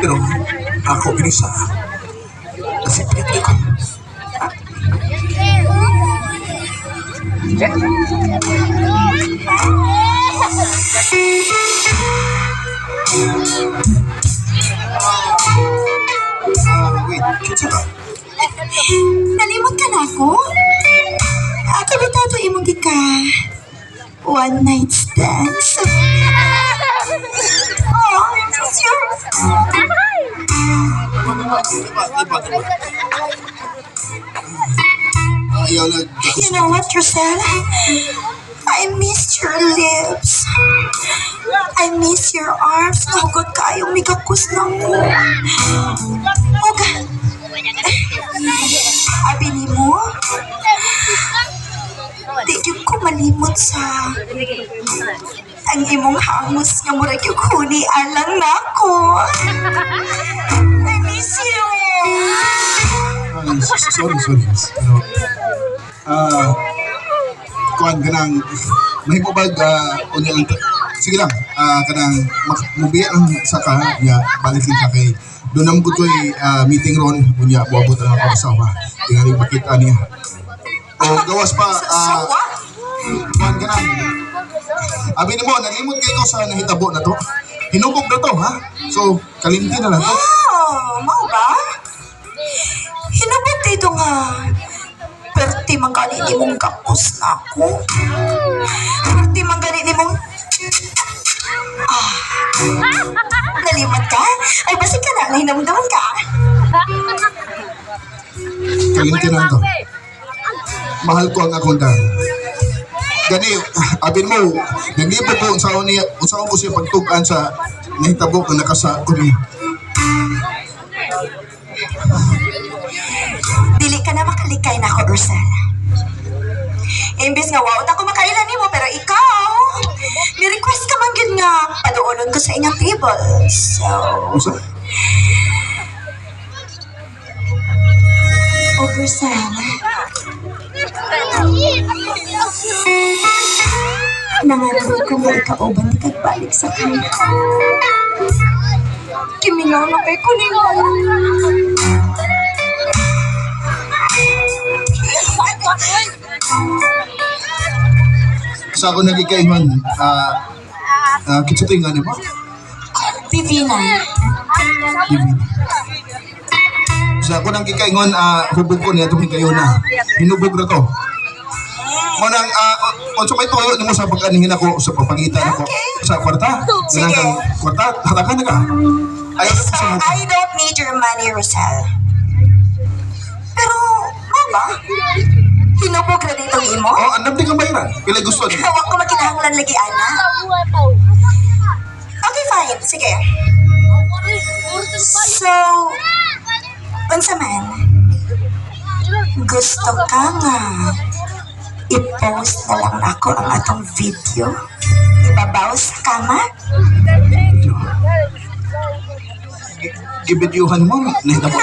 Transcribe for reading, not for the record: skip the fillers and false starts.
Pero ako binisa. Kasi pinipili ko. Wait, kinsa ka? Nalimot ka na ako? Ako bitado imong gika. One night stands. Oh, it's your... Ayaw na. You know what, Rosella? I miss your lips. I miss your arms. Nahugot kayong mikakus na mo. Oga. Abi ni mo? Di yung ko malimot sa... Ang imong hangos nga murag yung huni alang na ako. I miss you. Sorry. Kuan kanang mahipobag unya sige lang kanang mubiya lang sa ka ya balikin ka kay dunam ko toy meeting ron unya buabot ang ako sa tingali makita niya o gawas pa kuan kanang abi nimo nalimot kay ko sa nahitabo na to hinubog na to ha so kalimti na lang to Mau ba? Hinabot dito nga. Perti man gani ni mong kapos na ako. Perti man gani ni mong... Nalimat ka? Ay, basig ka na. Nahinamdaman ka. kalimti na to mahal ko ang akong dahil gani abin mo naglibo ko unsa ko siya pagtugan sa nahitabo nga nakasa ko ni Dili ka na makalikay na ako, Ursula. Imbis nga, wow, ako makailan ni mo, pero ikaw, ni-request ka man yun nga, paduolon ko sa inyong table. So, unsa Ursula. Nangarap ko mo ikauban ni kagbalik sa kanya. Kiminaw na kay kunin mo. sa ako nagikaiman kitsuting nga mo Divina. sa ako nang gikaingon hubog ko niya itong kayo na hinubog na to Manang, kung may toyo nimo sa pagkaningin ako sa papangitan ako sa kwarta. Ganang kang kwarta, hatakan na ka. I don't need your money, Rosal. Pero, mama, hinubog na dito imo? Oh, andam di kang bayaran. Pila gusto niyo. Hawak ko makinahanglan lagi, Ana. Okay, fine. Sige. So, unsa man, gusto ka nga i-post na lang ako ang atong video? Ibabaw sa kama? Gibidyuhan mo, nahita mo.